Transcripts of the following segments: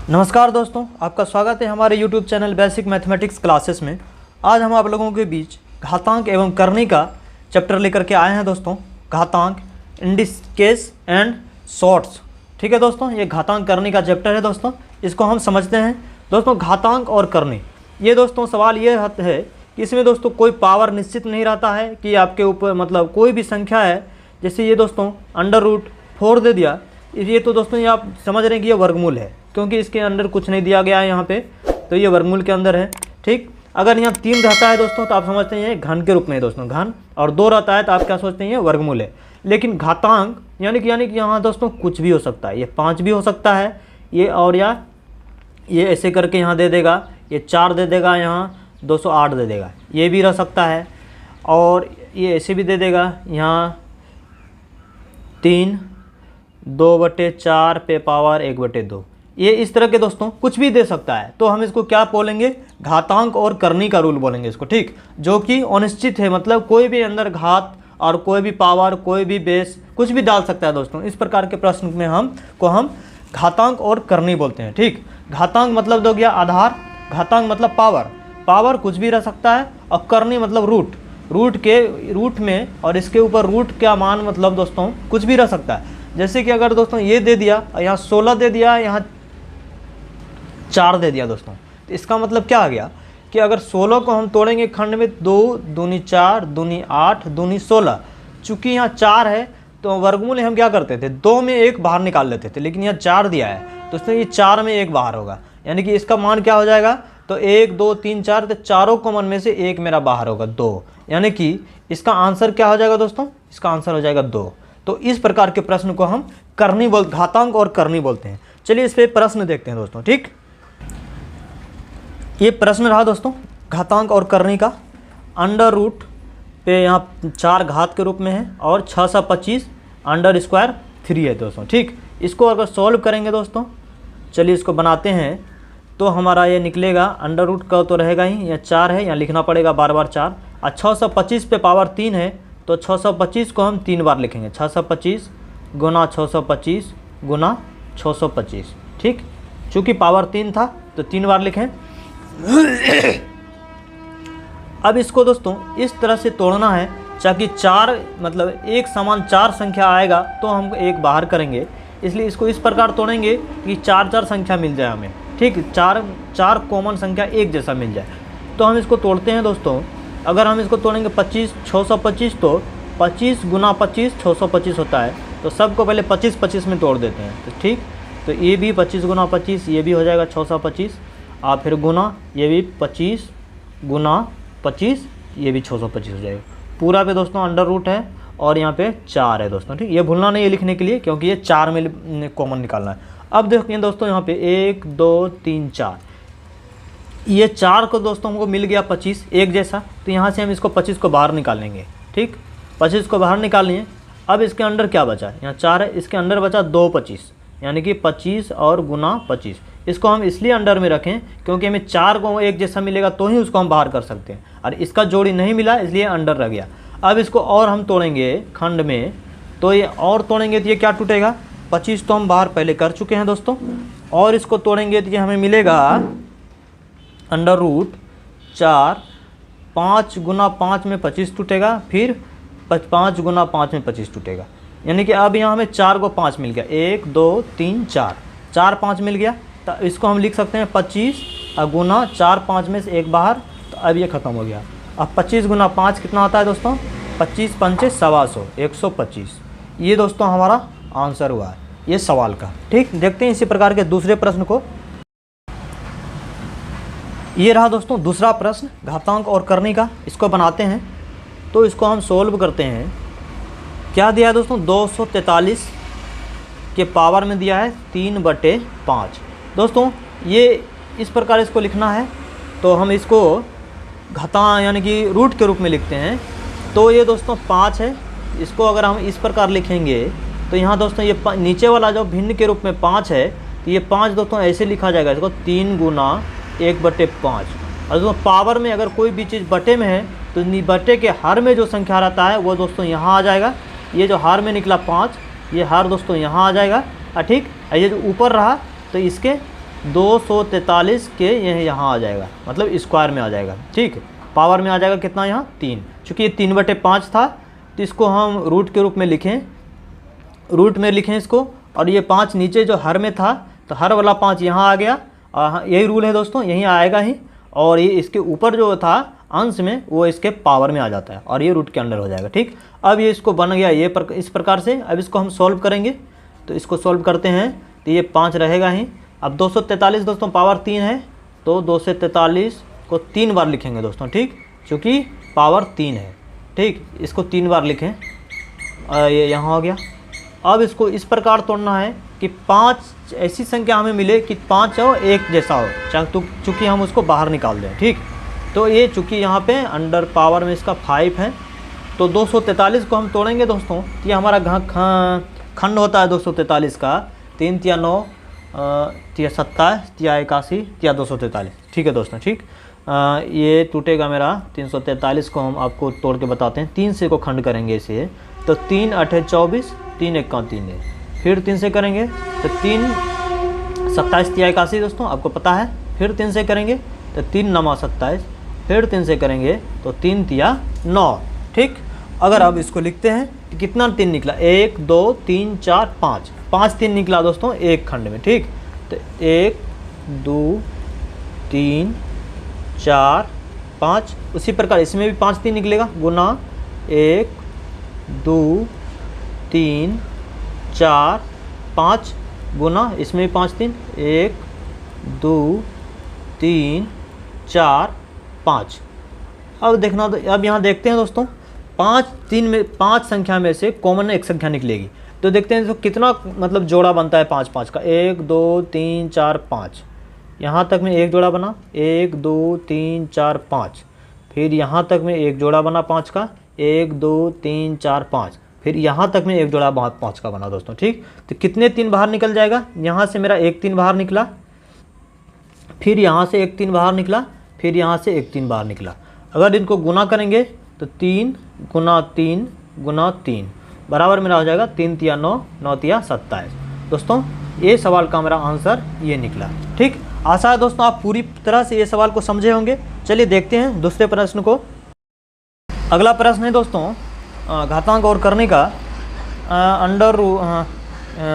नमस्कार दोस्तों, आपका स्वागत है हमारे YouTube channel basic mathematics classes में। आज हम आप लोगों के बीच घातांक एवं करनी का चैप्टर लेकर के आए हैं दोस्तों। घातांक, इंडिकेस एंड शॉर्ट्स। ठीक है दोस्तों, ये घातांक करनी का चैप्टर है दोस्तों, इसको हम समझते हैं। दोस्तों घातांक और करनी, ये दोस्तों सवाल ये है कि इसमें दोस्तों कोई पावर निश्चित नहीं रहता है कि आपके ऊपर मतलब कोई भी संख्या है, जैसे ये दोस्तों √4 दे दिया, ये तो दोस्तों ये आप समझ रहे हैं कि ये वर्गमूल है, क्योंकि इसके अंदर कुछ नहीं दिया गया है यहाँ पे, तो ये वर्गमूल के अंदर है। ठीक, अगर यहाँ 3 रहता है दोस्तों तो आप समझते हैं ये घन के रूप में है दोस्तों, घन, और 2 रहता है तो आप क्या सोचते हैं ये वर्गमूल है। लेकिन घातांक यानी कि यहाँ दोस्तों कुछ भी हो सकता है, ये 5 भी हो सकता है, ये और या ये ऐसे करके यहाँ दे देगा, ये 4 दे देगा, यहाँ 208 दे देगा, ये भी रह सकता है, और ये ऐसे भी दे देगा, यहाँ 3 2/4 पे पावर 1/2, ये इस तरह के दोस्तों कुछ भी दे सकता है। तो हम इसको क्या बोलेंगे, घातांक और करनी का रूल बोलेंगे इसको। ठीक, जो कि अनिश्चित है, मतलब कोई भी अंदर घात और कोई भी पावर, कोई भी बेस, कुछ भी डाल सकता है दोस्तों। इस प्रकार के प्रश्न में हम घातांक और करनी बोलते हैं। ठीक, घातांक मतलब हो गया आधार, घातांक मतलब पावर कुछ भी रह सकता है, और करनी मतलब रूट में, और इसके ऊपर रूट का मान मतलब दोस्तों कुछ भी रह सकता है। जैसे कि अगर दोस्तों ये दे दिया, यहाँ 16 दे दिया, यहाँ 4 दे दिया दोस्तों, तो इसका मतलब क्या आ गया कि अगर 16 को हम तोड़ेंगे खंड में, 2 दूनी 4 दूनी 8 दूनी 16, चूँकि यहाँ 4 है तो वर्गमूल हम क्या करते थे, 2 में 1 बाहर निकाल लेते थे, लेकिन यहाँ 4 दिया है तो इसमें ये 4 में 1 बाहर होगा, यानी कि इसका मान क्या हो जाएगा, तो 1 2 3 4, तो चारों कॉमन में से 1 मेरा बाहर होगा, 2, यानी कि इसका आंसर क्या हो जाएगा दोस्तों, इसका आंसर हो जाएगा 2। तो इस प्रकार के प्रश्न को हम घातांक और करनी बोलते हैं। चलिए इस पे प्रश्न देखते हैं दोस्तों। ठीक, ये प्रश्न रहा दोस्तों घातांक और करनी का। √, पे यहाँ 4 घात के रूप में है, और 625 √3 है दोस्तों। ठीक, इसको अगर सॉल्व करेंगे दोस्तों, चलिए इसको बनाते हैं, तो हमारा ये निकलेगा, √, का तो रहेगा ही, यह 4 है, यहाँ लिखना पड़ेगा बार 4, और 625 पे पावर 3 है, तो 625 को हम 3 बार लिखेंगे, 625 गुना 625 गुना 625। ठीक, चूँकि पावर 3 था तो 3 बार लिखें। अब इसको दोस्तों इस तरह से तोड़ना है ताकि 4 मतलब एक समान 4 संख्या आएगा तो हम 1 बाहर करेंगे, इसलिए इसको इस प्रकार तोड़ेंगे कि 4 संख्या मिल जाए हमें। ठीक, 4 कॉमन संख्या एक जैसा मिल जाए। तो हम इसको तोड़ते हैं दोस्तों। अगर हम इसको तोड़ेंगे 625, तो 25 गुना 25 625 होता है, तो सबको पहले 25 में तोड़ देते हैं। तो ठीक, तो ये भी 25 गुना 25, ये भी हो जाएगा 625, और फिर गुना ये भी 25 गुना 25, ये भी 625 हो जाएगा। पूरा पे दोस्तों √, है, और यहाँ पे 4 है दोस्तों। ठीक, ये भूलना नहीं है लिखने के लिए, क्योंकि ये 4 में कॉमन निकालना है। अब देखिए दोस्तों, यहाँ पे 1 2 3 4, ये 4 को दोस्तों हमको मिल गया 25 एक जैसा, तो यहाँ से हम इसको 25 को बाहर निकालेंगे। ठीक, 25 को बाहर निकाल लिए। अब इसके अंदर क्या बचा, यहाँ 4 है, इसके अंदर बचा 2 25, यानी कि 25 और गुना 25। इसको हम इसलिए अंडर में रखें क्योंकि हमें 4 को एक जैसा मिलेगा तो ही उसको हम बाहर कर सकते हैं, और इसका जोड़ी नहीं मिला इसलिए अंडर रह गया। अब इसको और हम तोड़ेंगे खंड में, तो ये और तोड़ेंगे तो ये क्या टूटेगा, 25 तो हम बाहर पहले कर चुके हैं दोस्तों, और इसको तोड़ेंगे तो ये हमें मिलेगा √4, 5 गुना 5 में 25 टूटेगा, फिर 5 गुना 5 में 25 टूटेगा, यानी कि अब यहाँ हमें 4 को 5 मिल गया, 1 2 3 4 5 मिल गया। तो इसको हम लिख सकते हैं 25 गुना 4 5 में से 1 बाहर, तो अब ये ख़त्म हो गया। अब 25 गुना 5 कितना होता है दोस्तों, 25 पंचे 125, 125। ये दोस्तों हमारा आंसर हुआ है ये सवाल का। ठीक, देखते हैं इसी प्रकार के दूसरे प्रश्न को। ये रहा दोस्तों दूसरा प्रश्न घातांक और करनी का, इसको बनाते हैं, तो इसको हम सोल्व करते हैं। क्या दिया है दोस्तों, 243 के पावर में दिया है 3/5 दोस्तों। ये इस प्रकार इसको लिखना है, तो हम इसको यानी कि रूट के रूप में लिखते हैं। तो ये दोस्तों 5 है, इसको अगर हम इस प्रकार लिखेंगे तो यहाँ दोस्तों ये नीचे वाला जो भिन्न के रूप में 5 है, तो ये 5 दोस्तों ऐसे लिखा जाएगा, इसको 3 गुना 1/5। और दोस्तों पावर में अगर कोई भी चीज़ बटे में है तो बटे के हर में जो संख्या रहता है वो दोस्तों यहाँ आ जाएगा। ये जो हर में निकला 5, ये हर दोस्तों यहाँ आ जाएगा। ठीक, ये जो ऊपर रहा तो इसके 243 के ये यहाँ आ जाएगा, मतलब स्क्वायर में आ जाएगा। ठीक, पावर में आ जाएगा कितना यहाँ 3, चूँकि ये 3/5 था तो इसको हम रूट के रूप में लिखें, रूट में लिखें इसको, और ये 5 नीचे जो हर में था तो हर वाला 5 यहाँ आ गया। यही रूल है दोस्तों, यहीं आएगा ही, और ये इसके ऊपर जो था अंश में वो इसके पावर में आ जाता है और ये रूट के अंडर हो जाएगा। ठीक, अब ये इसको बन गया ये इस प्रकार से। अब इसको हम सॉल्व करेंगे, तो इसको सॉल्व करते हैं तो ये 5 रहेगा ही। अब 243 दोस्तों पावर 3 है, तो 243 को 3 बार लिखेंगे दोस्तों। ठीक, चूँकि पावर 3 है। ठीक, इसको 3 बार लिखें, ये यहाँ हो गया। अब इसको इस प्रकार तोड़ना है कि 5 ऐसी संख्या हमें मिले कि 5 और 1 जैसा हो, चूँकि हम उसको बाहर निकाल दें। ठीक, तो ये चूँकि यहाँ पे अंडर पावर में इसका 5 है, तो 243 को हम तोड़ेंगे दोस्तों। तो ये हमारा खंड होता है 243 का, 3 × 9 × 27 × 81 × 243। ठीक है दोस्तों। ठीक, ये टूटेगा मेरा 343 को हम आपको तोड़ के बताते हैं। 3 से को खंड करेंगे इसे, तो 3 × 8 = 24, 3 × 1 = 3 है। फिर 3 से करेंगे तो 3 × 27 × 81 दोस्तों आपको पता है। फिर 3 से करेंगे तो 3 × 9 = 27, फिर 3 से करेंगे तो 3 × 9। ठीक, अगर अब इसको लिखते हैं तो कितना 3 निकला, 1 2 3 4 5, 5 3 निकला दोस्तों एक खंड में। ठीक, तो 1 2 3 4 5, उसी प्रकार इसमें भी 5 3 निकलेगा, गुना 1 2 3 4 5, गुना इसमें भी 5 3, 1 2 3 4 5। अब देखना, अब यहाँ देखते हैं दोस्तों, 5 संख्या में से कॉमन एक संख्या निकलेगी, तो देखते हैं तो कितना मतलब जोड़ा बनता है 5 5 का। 1 2 3 4 5, यहाँ तक में एक जोड़ा बना, 1 2 3 4 5, फिर यहाँ तक में एक जोड़ा बना 5 का, 1 2 3 4 5, फिर यहाँ तक में एक जोड़ा 5 का बना दोस्तों। ठीक, तो कितने 3 बाहर निकल जाएगा, यहाँ से मेरा 1 3 बाहर निकला, फिर यहाँ से 1 3 बाहर निकला, फिर यहाँ से 1 3 बाहर निकला। अगर इनको गुना करेंगे तो 3 × 3 × 3 बराबर मेरा हो जाएगा 3 × 9 9 × 27। दोस्तों ये सवाल का मेरा आंसर ये निकला। ठीक, आशा है दोस्तों आप पूरी तरह से ये सवाल को समझे होंगे। चलिए देखते हैं दूसरे प्रश्न को। अगला प्रश्न है दोस्तों घातांक और करने का,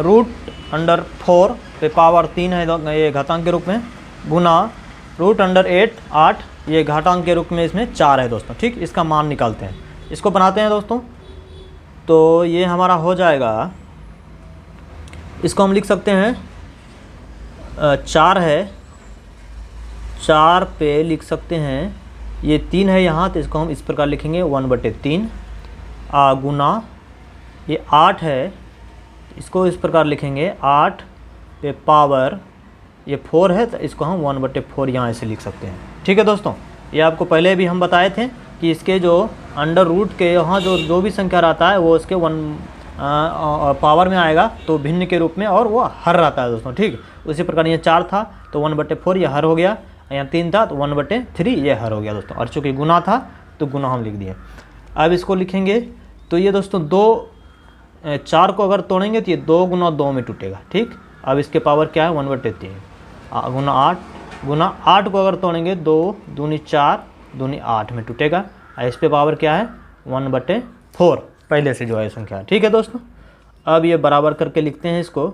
√4 पे पावर 3 है ये घातांक के रूप में, गुना √8 8 ये घातांक के रूप में इसमें 4 है दोस्तों। ठीक, इसका मान निकालते हैं, इसको बनाते हैं दोस्तों। तो ये हमारा हो जाएगा, इसको हम लिख सकते हैं 4 है, 4 पे लिख सकते हैं, ये 3 है यहाँ, तो इसको हम इस प्रकार लिखेंगे 1/3, गुना ये 8 है, इसको इस प्रकार लिखेंगे 8 पे पावर ये 4 है, तो इसको हम 1/4 यहाँ ऐसे लिख सकते हैं। ठीक है दोस्तों, ये आपको पहले भी हम बताए थे कि इसके जो अंडर रूट के यहाँ जो भी संख्या रहता है वो इसके पावर में आएगा तो भिन्न के रूप में, और वो हर रहता है दोस्तों। ठीक, उसी प्रकार ये 4 था तो 1/4 ये हर हो गया, यहाँ 3 था तो 1/3 ये हर हो गया दोस्तों, और चूँकि गुना था तो गुना हम लिख दिए। अब इसको लिखेंगे तो ये दोस्तों 4 को अगर तोड़ेंगे तो ये 2 × 2 में टूटेगा। ठीक, अब इसके पावर क्या है 1/3, गुना 8, गुना 8 को अगर तोड़ेंगे 2 दूनी 4 दूनी 8 में टूटेगा, और इस पे पावर क्या है 1/4 पहले से जो है संख्या। ठीक है दोस्तों, अब ये बराबर करके लिखते हैं इसको,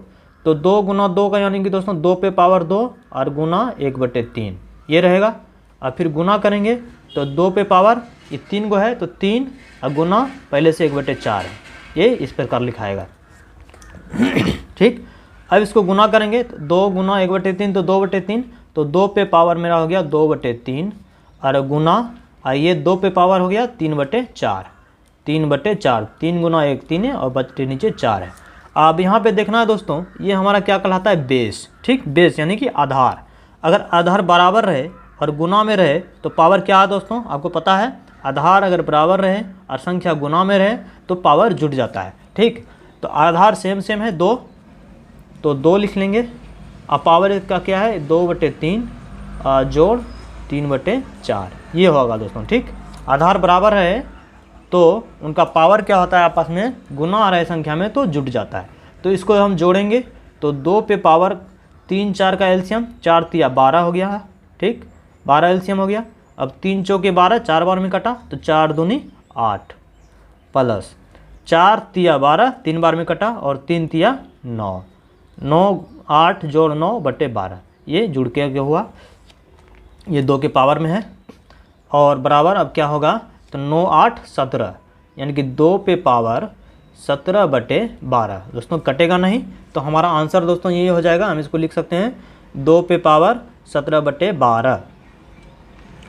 तो 2 × 2 का यानी कि दोस्तों 2 पे पावर 2 और गुना 1/3 ये रहेगा, और फिर गुना करेंगे तो 2 पे पावर ये 3 को है तो 3, और गुना पहले से 1/4 है, ये इस प्रकार लिखाएगा। ठीक, अब इसको गुना करेंगे तो 2 × 1/3 तो 2/3, तो 2 पे पावर मेरा हो गया 2/3, और गुना ये 2 पे पावर हो गया 3/4, 3/4, 3 × 1 3 है और बचे नीचे 4 है। अब यहाँ पे देखना है दोस्तों, ये हमारा क्या कहलाता है बेस। ठीक, बेस यानी कि आधार। अगर आधार बराबर रहे और गुना में रहे तो पावर क्या है दोस्तों आपको पता है, आधार अगर बराबर रहे और संख्या गुना में रहे तो पावर जुट जाता है। ठीक, तो आधार सेम है 2, तो 2 लिख लेंगे, अब पावर का क्या है 2/3 जोड़ 3/4 ये होगा दोस्तों। ठीक, आधार बराबर है तो उनका पावर क्या होता है आपस में गुना आ रहे संख्या में तो जुट जाता है। तो इसको हम जोड़ेंगे तो 2 पे पावर 3 4 का एलसीएम 4 तिया 12 हो गया है, ठीक, 12 एलसीएम हो गया। अब 3 चौके 12, 4 बार में कटा तो 4 दूनी 8 प्लस 4 तिया 12 3 बार में कटा और 3 तिया 9, 9 8 जोड़ 9 बटे 12, ये जुड़ के क्या हुआ, ये 2 के पावर में है और बराबर अब क्या होगा तो 9 8 17, यानी कि 2 पे पावर 17 बटे 12 दोस्तों, कटेगा नहीं तो हमारा आंसर दोस्तों ये हो जाएगा। हम इसको लिख सकते हैं 2 पे पावर 17 बटे 12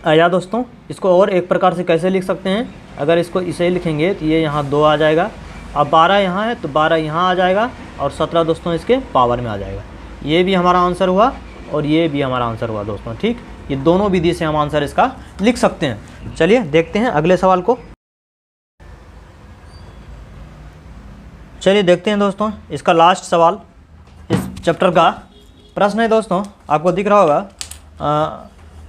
आया दोस्तों। इसको और एक प्रकार से कैसे लिख सकते हैं, अगर इसको इसे लिखेंगे तो ये यहाँ 2 आ जाएगा, अब 12 यहाँ है तो 12 यहाँ आ जाएगा और 17 दोस्तों इसके पावर में आ जाएगा। ये भी हमारा आंसर हुआ और ये भी हमारा आंसर हुआ दोस्तों, ठीक। ये दोनों विधि से हम आंसर इसका लिख सकते हैं। चलिए देखते हैं अगले सवाल को। चलिए देखते हैं दोस्तों इसका लास्ट सवाल इस चैप्टर का प्रश्न है दोस्तों, आपको दिख रहा होगा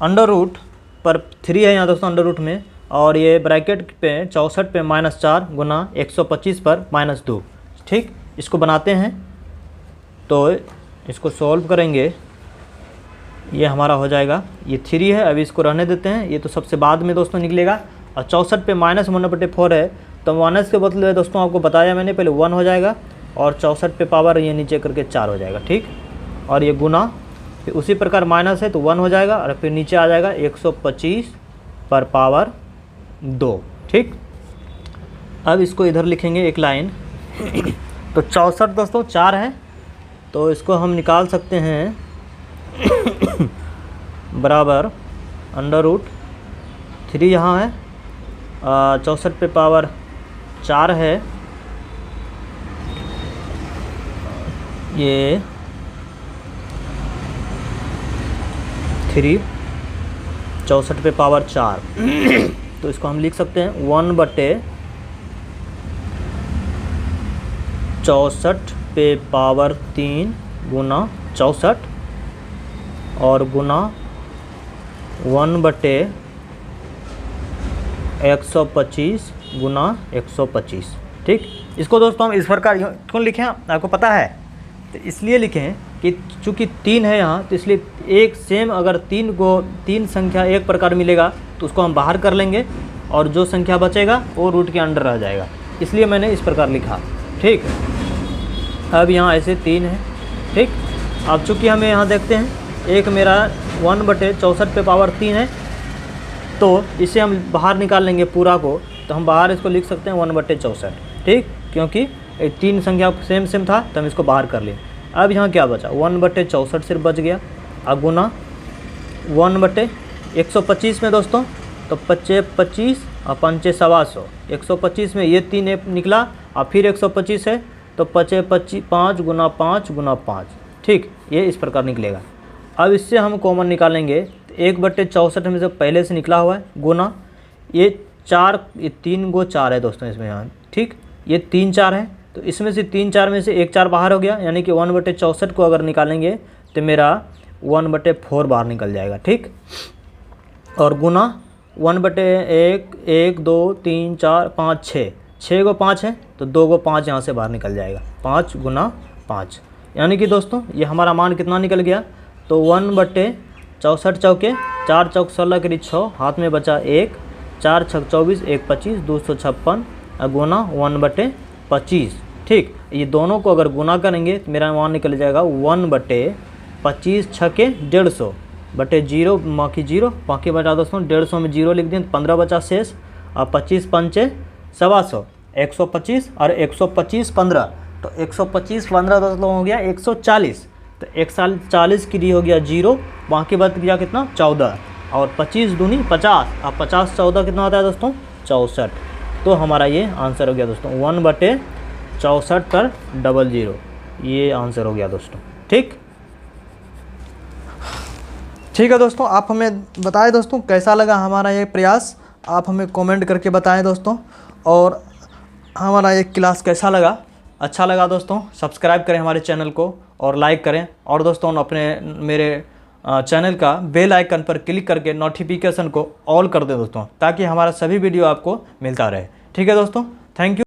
अंडर रूट पर 3 है यहाँ दोस्तों अंडर रूट में, और ये ब्रैकेट पे 64 पे -4 गुना 125 पर -2, ठीक। इसको बनाते हैं तो इसको सॉल्व करेंगे, ये हमारा हो जाएगा, ये 3 है, अभी इसको रहने देते हैं, ये तो सबसे बाद में दोस्तों निकलेगा। और 64 पे -1/4 है तो माइनस के बदले दोस्तों आपको बताया मैंने पहले 1 हो जाएगा और 64 पे पावर ये नीचे करके 4 हो जाएगा, ठीक। और ये गुना फिर उसी प्रकार माइनस है तो 1 हो जाएगा और फिर नीचे आ जाएगा 125 पर पावर 2, ठीक। अब इसको इधर लिखेंगे एक लाइन तो 64 दोस्तों 4 है तो इसको हम निकाल सकते हैं बराबर अंडर रूट 3 यहाँ है, 64 पे पावर 4 है, ये 3 64 पे पावर 4 तो इसको हम लिख सकते हैं 1 बटे 64 पे पावर 3 गुना 64 और गुना 1 बटे 125 गुना 125, ठीक। इसको दोस्तों हम इस प्रकार क्यों लिखें आपको पता है, तो इसलिए लिखें कि चूँकि 3 है यहाँ तो इसलिए एक सेम अगर 3 संख्या एक प्रकार मिलेगा तो उसको हम बाहर कर लेंगे और जो संख्या बचेगा वो रूट के अंडर रह जाएगा, इसलिए मैंने इस प्रकार लिखा, ठीक। अब यहाँ ऐसे 3 है, ठीक। अब चूँकि हमें यहाँ देखते हैं एक मेरा 1 बटे 64 पे पावर 3 है तो इसे हम बाहर निकाल लेंगे पूरा को, तो हम बाहर इसको लिख सकते हैं 1 बटे 64, ठीक, क्योंकि 3 संख्या सेम था तो हम इसको बाहर कर लिए। अब यहाँ क्या बचा 1 बटे 64 सिर्फ बच गया, अब गुना 1 बटे 125 में दोस्तों तो 25 और 5 125, 125 में ये 3 निकला और फिर 125 है तो 5 गुना 5 गुना 5, ठीक, ये इस प्रकार निकलेगा। अब इससे हम कॉमन निकालेंगे, 1 बटे 64 में से पहले से निकला हुआ है गुना ये 4, ये 3 गो 4 है दोस्तों इसमें यहाँ, ठीक, ये 3 4 है तो इसमें से 3 4 में से 1 4 बाहर हो गया, यानी कि 1 बटे 64 को अगर निकालेंगे तो मेरा 1 बटे 4 बाहर निकल जाएगा, ठीक। और गुना 1 बटे 1 2 3 4 5 6 गो 5 है तो 2 गो 5 यहाँ से बाहर निकल जाएगा, 5 गुना 5, यानी कि दोस्तों ये हमारा मान कितना निकल गया तो 1 बटे 64 चौके 4 चौक 16 करीब 6, हाथ में बचा 1, 4 छक 24 1 25 256 गुना 1 बटे 25, ठीक। ये दोनों को अगर गुना करेंगे तो मेरा मान निकल जाएगा 1 बटे 25 छके 150 बटे 0 बाकी 0 बाकी बचा दोस्तों 150 में 0 लिख दें तो 15 बचा शेष और 25 पंचे 125, 125 और 125 15 तो 125 15 दोस्तों हो गया 140, तो 140 की डी हो गया 0, बाकी बच गया कितना 14 और 25 दूनी 50 और 50 14 कितना होता है दोस्तों 64, तो हमारा ये आंसर हो गया दोस्तों 1 बटे 64 पर 00, ये आंसर हो गया दोस्तों, ठीक। ठीक है दोस्तों, आप हमें बताएं दोस्तों कैसा लगा हमारा ये प्रयास, आप हमें कमेंट करके बताएं दोस्तों, और हमारा ये क्लास कैसा लगा, अच्छा लगा दोस्तों सब्सक्राइब करें हमारे चैनल को और लाइक करें, और दोस्तों अपने मेरे चैनल का बेल आइकन पर क्लिक करके नोटिफिकेशन को ऑल कर दें दोस्तों, ताकि हमारा सभी वीडियो आपको मिलता रहे। ठीक है दोस्तों, थैंक यू।